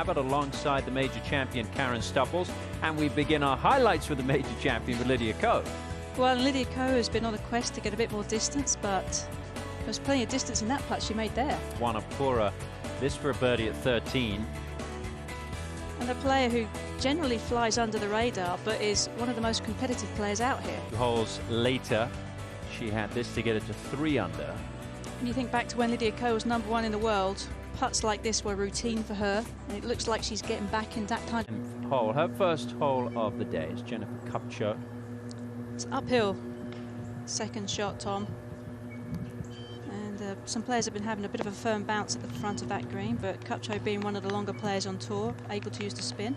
Abbott alongside the major champion Karen Stupples, and we begin our highlights with the major champion with Lydia Ko. Well, Lydia Ko has been on a quest to get a bit more distance, but there's plenty of distance in that putt she made there. Wanapura, this for a birdie at 13. And a player who generally flies under the radar, but is one of the most competitive players out here. 2 holes later, she had this to get it to 3 under. When you think back to when Lydia Ko was #1 in the world, putts like this were routine for her, and it looks like she's getting back in that kind of hole. Her first hole of the day is Jennifer Kupcho. It's uphill. Second shot, Tom. And some players have been having a bit of a firm bounce at the front of that green, but Kupcho, being one of the longer players on tour, able to use the spin.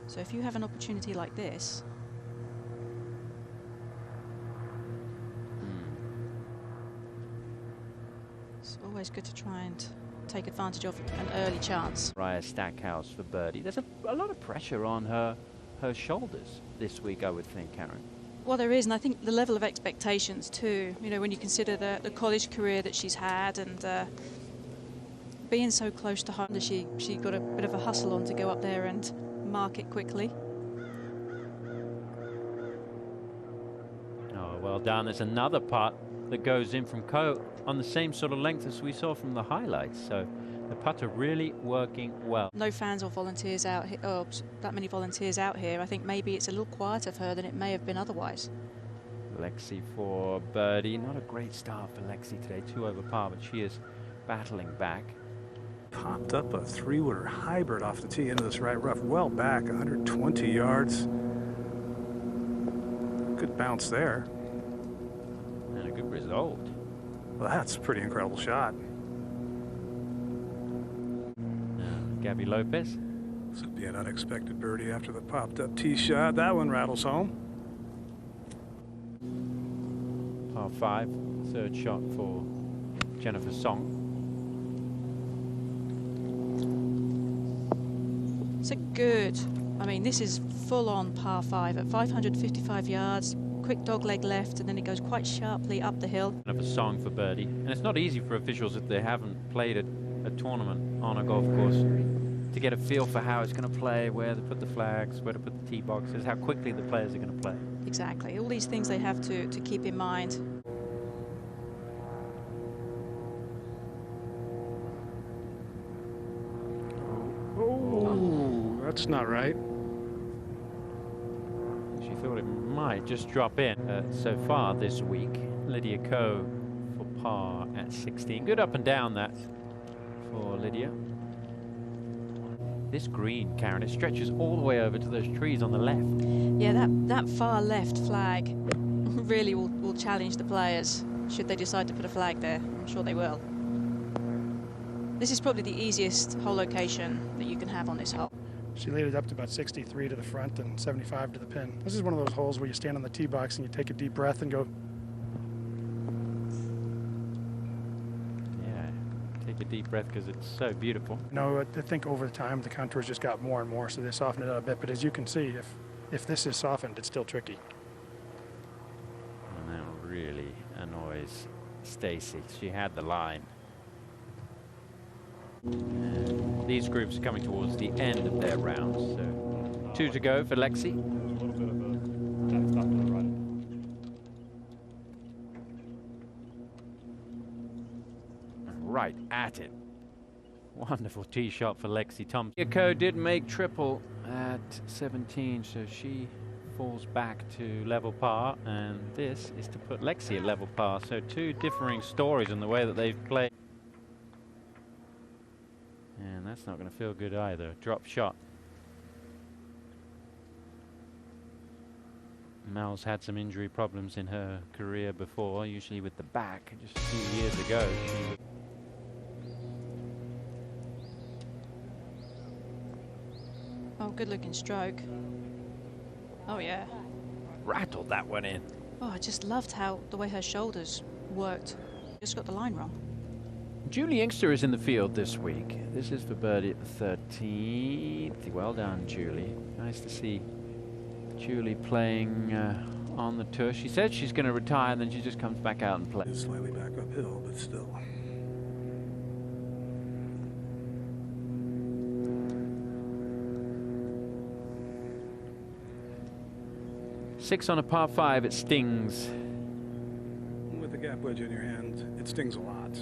So if you have an opportunity like this, it's always good to try and take advantage of an early chance. Raya Stackhouse for birdie. There's a lot of pressure on her shoulders this week, I would think, Karen. Well, there is, and I think the level of expectations too. You know, when you consider the college career that she's had, and being so close to home, she got a bit of a hustle on to go up there and mark it quickly. Oh, well done. There's another putt that goes in from Ko on the same sort of length as we saw from the highlights. So the putter really working well. No fans or volunteers out here, or that many volunteers out here. I think maybe it's a little quieter for her than it may have been otherwise. Lexi for birdie. Not a great start for Lexi today. 2 over par, but she is battling back. Popped up a 3-wooder hybrid off the tee into this right rough. Well back, 120 yards. Good bounce there. And a good result. Well, that's a pretty incredible shot. Gabby Lopez. This would be an unexpected birdie after the popped up tee shot. That one rattles home. Par 5, 3rd shot for Jennifer Song. It's a good, I mean, this is full on par 5 at 555 yards. Quick dogleg left, and then it goes quite sharply up the hill. Jennifer Song for birdie. And it's not easy for officials if they haven't played a tournament on a golf course to get a feel for how it's going to play, where to put the flags, where to put the tee boxes, how quickly the players are going to play. Exactly. All these things they have to keep in mind. Oh, that's not right. She thought it might just drop in. So far this week, Lydia Ko for par at 16. Good up and down that for Lydia. This green, Karen, it stretches all the way over to those trees on the left. Yeah, that far left flag really will challenge the players should they decide to put a flag there. I'm sure they will. This is probably the easiest hole location that you can have on this hole. She laid it up to about 63 to the front and 75 to the pin. This is one of those holes where you stand on the tee box and you take a deep breath and go. Take a deep breath because it's so beautiful. No, I think over the time the contours just got more and more, so they softened it out a bit. But as you can see, if this is softened, it's still tricky. And that really annoys Stacy. She had the line. And these groups are coming towards the end of their rounds, so 2 to go for Lexi. Right at it. Wonderful tee shot for Lexi Thompson. Ko did make triple at 17, so she falls back to level par, and this is to put Lexi at level par. So 2 differing stories in the way that they've played. And that's not going to feel good either. Drop shot. Mel's had some injury problems in her career before, usually with the back. Just a few years ago, she Oh, good looking stroke. Oh yeah. rattled that one in. Oh, I just loved how the way her shoulders worked. Just got the line wrong. Julie Inkster is in the field this week. This is for birdie at the 13th. Well done, Julie. Nice to see Julie playing on the tour. She said she's going to retire, and then she just comes back out and plays. Slightly back uphill, but still. 6 on a par 5, it stings. With the gap wedge in your hand, it stings a lot.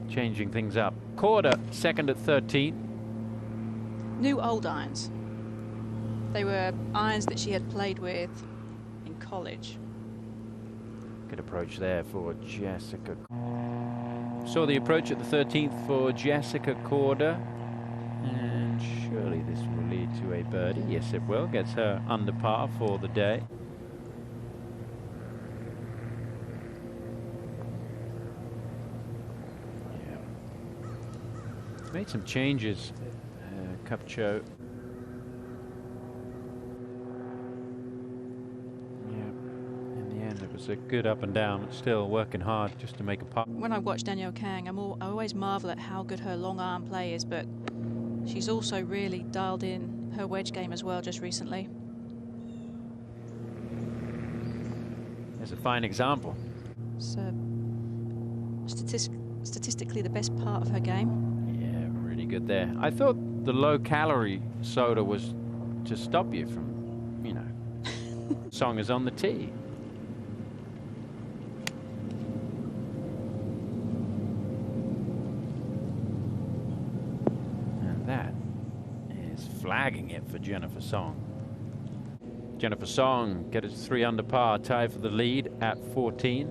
Changing things up. Corder, second at 13. New old irons. They were irons that she had played with in college. Good approach there for Jessica. Saw the approach at the 13th for Jessica Corder. And surely this will lead to a birdie. Yes, it will. Gets her under par for the day. Yeah. Made some changes, Cupcho. It was a good up and down, but still working hard just to make a putt. When I watch Danielle Kang, I always marvel at how good her long arm play is, but she's also really dialed in her wedge game as well just recently. There's a fine example. It's statistically the best part of her game. Yeah, really good there. I thought the low-calorie soda was to stop you from, you know, Song is on the tee. Flagging it for Jennifer Song. Jennifer Song gets 3 under par, tie for the lead at 14.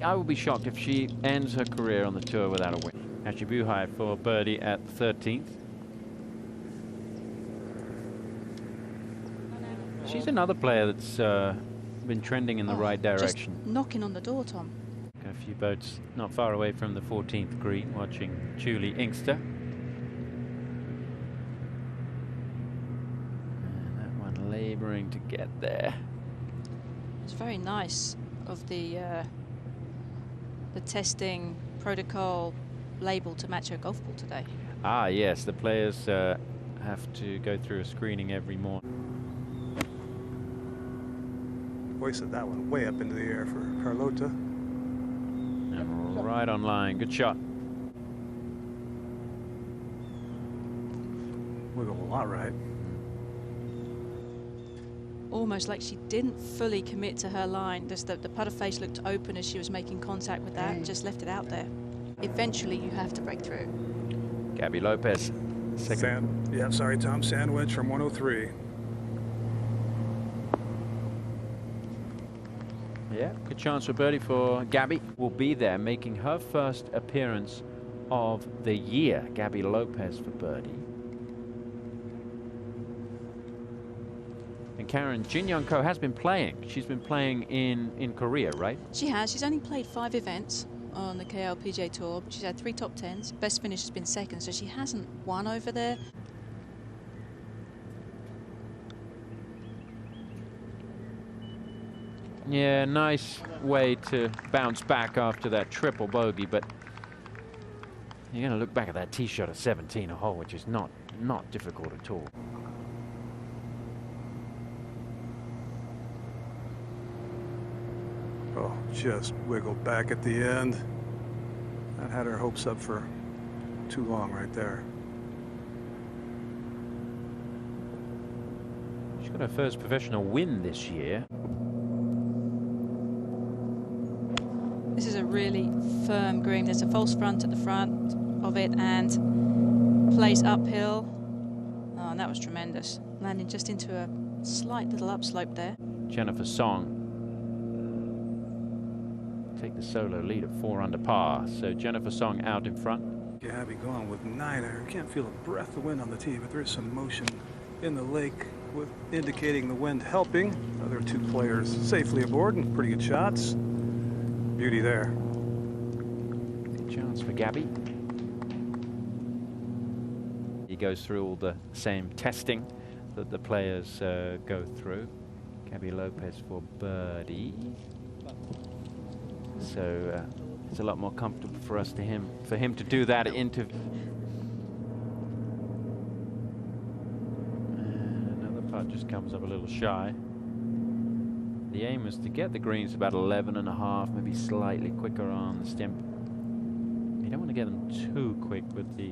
I will be shocked if she ends her career on the tour without a win. Ashi Buhai for birdie at the 13th. She's another player that's been trending in the right direction. Just knocking on the door, Tom. A few boats not far away from the 14th green, watching Julie Inkster. Laboring to get there. It's very nice of the testing protocol label to match her golf ball today. Ah, yes, the players have to go through a screening every morning. Hoisted that one way up into the air for Carlota. And right on line. Good shot. Wiggle a lot right. Almost like she didn't fully commit to her line. Just the putter face looked open as she was making contact with that, and just left it out there. Eventually, you have to break through. Gabby Lopez, second. Sand wedge from 103. Yeah, good chance for birdie for Gabby. Will be there, making her first appearance of the year. Gabby Lopez for birdie. And Karen, Jin Young Ko has been playing. She's been playing in Korea, right? She has. She's only played 5 events on the LPGA Tour, but she's had 3 top 10s. Best finish has been second, so she hasn't won over there. Yeah, nice way to bounce back after that triple bogey, but you're going to look back at that tee shot at 17 a hole, which is not difficult at all. Oh, just wiggled back at the end. That had her hopes up for too long right there. She's got her first professional win this year. This is a really firm green. There's a false front at the front of it and plays uphill. Oh, and that was tremendous. Landing just into a slight little upslope there. Jennifer Song take the solo lead at 4 under par. So Jennifer Song out in front. Gabby going with 9 iron. Can't feel a breath of wind on the tee, but there is some motion in the lake with indicating the wind helping. Other 2 players safely aboard and pretty good shots. Beauty there. Good chance for Gabby. He goes through all the same testing that the players go through. Gabby Lopez for birdie. So it's a lot more comfortable for us for him to do that interview. Another putt just comes up a little shy. The aim is to get the greens about 11.5, maybe slightly quicker on the stem. You don't want to get them too quick with the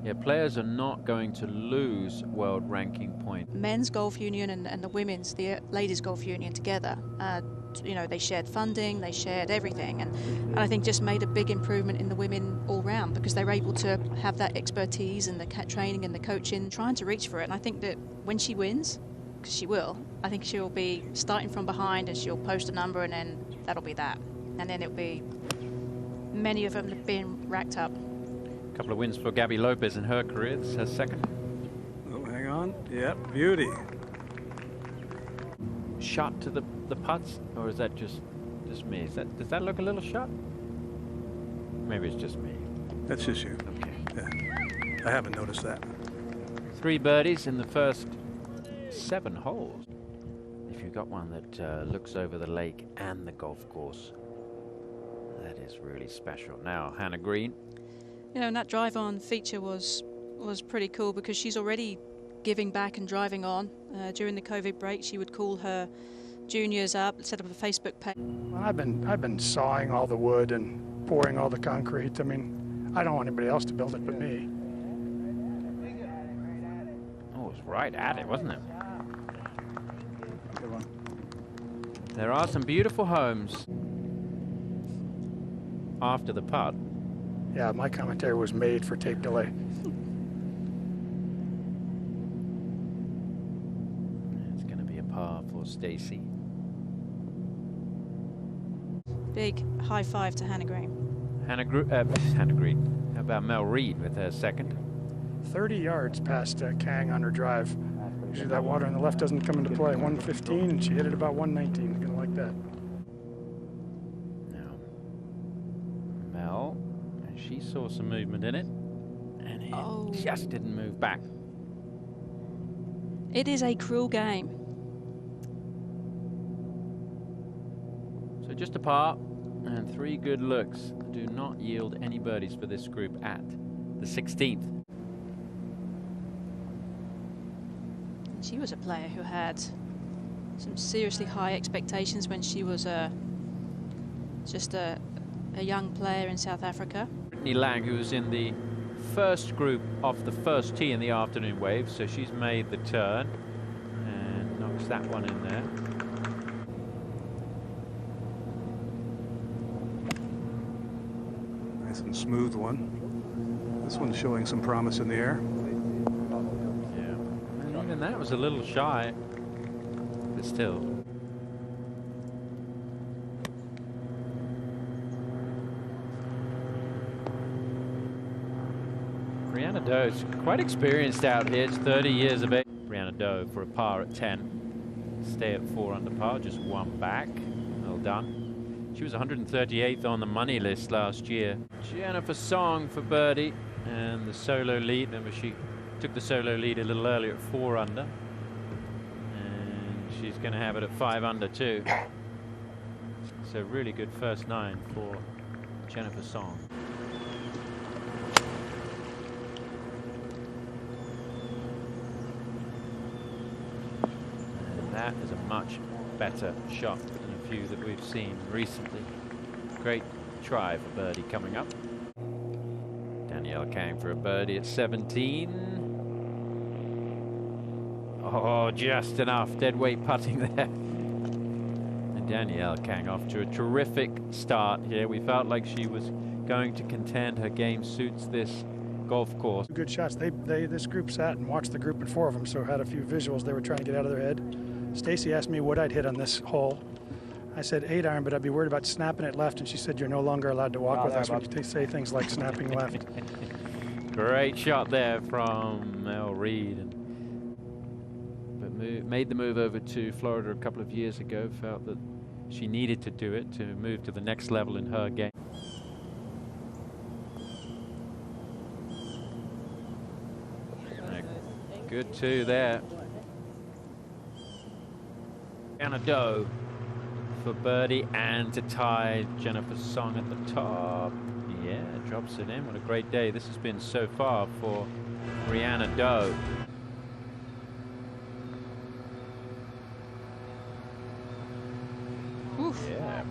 Yeah, players are not going to lose world ranking points. Men's golf union and the women's, the ladies golf union together, you know, they shared funding, they shared everything, and I think just made a big improvement in the women all round, because they were able to have that expertise and the training and the coaching, trying to reach for it. And I think that when she wins, because she will, I think she'll be starting from behind and she'll post a number, and then that'll be that, and then it'll be many of them being racked up. A couple of wins for Gabby Lopez in her career. This is her second. Oh, hang on. Yep, beauty. Shot to the putts, or is that just me? Does that look a little shot? Maybe it's just me. That's just you. Okay. Yeah. I haven't noticed that. 3 birdies in the first 7 holes. If you've got one that looks over the lake and the golf course, that is really special. Now, Hannah Green. You know, and that drive-on feature was pretty cool, because she's already giving back and driving on. During the COVID break, she would call her juniors up, set up a Facebook page. Well, I've been sawing all the wood and pouring all the concrete. I mean, I don't want anybody else to build it but me. Oh, it was right at it, wasn't it? Good one. There are some beautiful homes after the putt. Yeah, my commentary was made for tape delay. It's going to be a par for Stacey. Big high five to Hannah Green. Hannah Green. How about Mel Reed with her second? 30 yards past Kang on her drive. Usually that water on the left doesn't come into play. 115, and she hit it about 119. Gonna like that. Now, Mel, she saw some movement in it, and it just didn't move back. It is a cruel game. So just a par and 3 good looks do not yield any birdies for this group at the 16th. She was a player who had some seriously high expectations when she was just a young player in South Africa. Brittany Lang, who was in the first group off the first tee in the afternoon wave, so she's made the turn and knocks that one in there. Nice and smooth one. This one's showing some promise in the air. Yeah, and even that was a little shy, but still. Brianna Doe's quite experienced out here. It's 30 years of age. Brianna Doe for a par at 10. Stay at 4 under par, just 1 back. Well done. She was 138th on the money list last year. Jennifer Song for birdie and the solo lead. Remember, she took the solo lead a little earlier at 4 under. And she's going to have it at 5 under too. So really good first 9 for Jennifer Song. That is a much better shot than a few that we've seen recently. Great try for birdie coming up. Danielle Kang for a birdie at 17. Oh, just enough dead weight putting there. And Danielle Kang off to a terrific start here. We felt like she was going to contend. Her game suits this golf course. Good shots. This group sat and watched the group, and 4 of them, so had a few visuals they were trying to get out of their head. Stacy asked me what I'd hit on this hole. I said 8 iron, but I'd be worried about snapping it left, and she said, "You're no longer allowed to walk with us when you say things like snapping left." Great shot there from Mel Reed, but made the move over to Florida a couple of years ago. Felt that she needed to do it to move to the next level in her game. Good 2 there. Anna Doe for birdie and to tie Jennifer Song at the top. Yeah, drops it in. What a great day this has been so far for Brianna Doe. Oof. Yeah.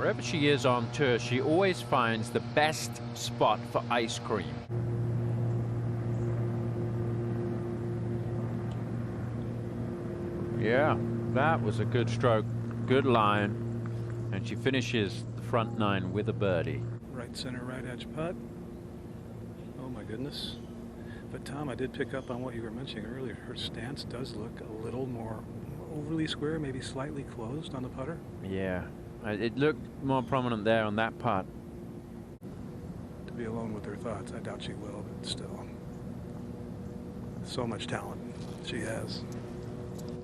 Wherever she is on tour, she always finds the best spot for ice cream. Yeah, that was a good stroke, good line, and she finishes the front nine with a birdie. Right center, right edge putt. Oh my goodness. But Tom, I did pick up on what you were mentioning earlier. Her stance does look a little more overly square, maybe slightly closed on the putter. Yeah, it looked more prominent there on that putt. To be alone with her thoughts, I doubt she will, but still. So much talent she has.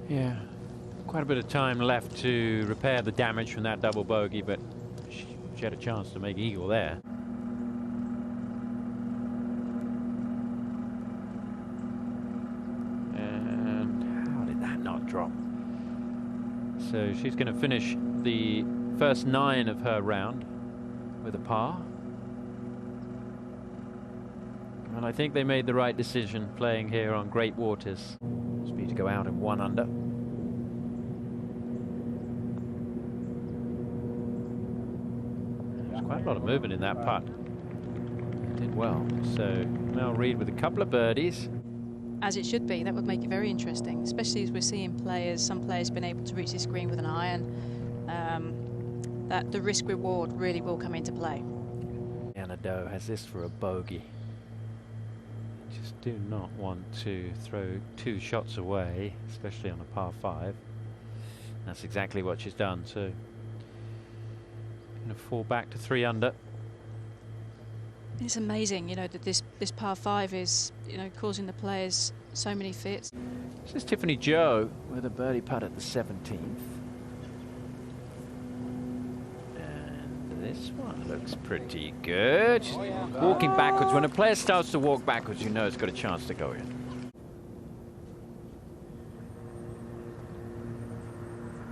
Yeah, quite a bit of time left to repair the damage from that double bogey, but she had a chance to make eagle there. And how did that not drop? So she's going to finish the first 9 of her round with a par. And I think they made the right decision playing here on great waters. Speed to go out in 1 under. There's quite a lot of movement in that putt. Did well. So Mel Reid with a couple of birdies. As it should be. That would make it very interesting, especially as we're seeing players, some players been able to reach this green with an iron. That the risk reward really will come into play. Anna Doe has this for a bogey. Just do not want to throw 2 shots away, especially on a par 5. That's exactly what she's done. So going to fall back to 3 under. It's amazing, you know, that this par 5 is, you know, causing the players so many fits. This is Tiffany Joe with a birdie putt at the 17th. And this one looks pretty good. She's walking backwards. When a player starts to walk backwards, you know it's got a chance to go in.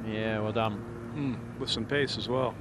Yeah, well done. With some pace as well.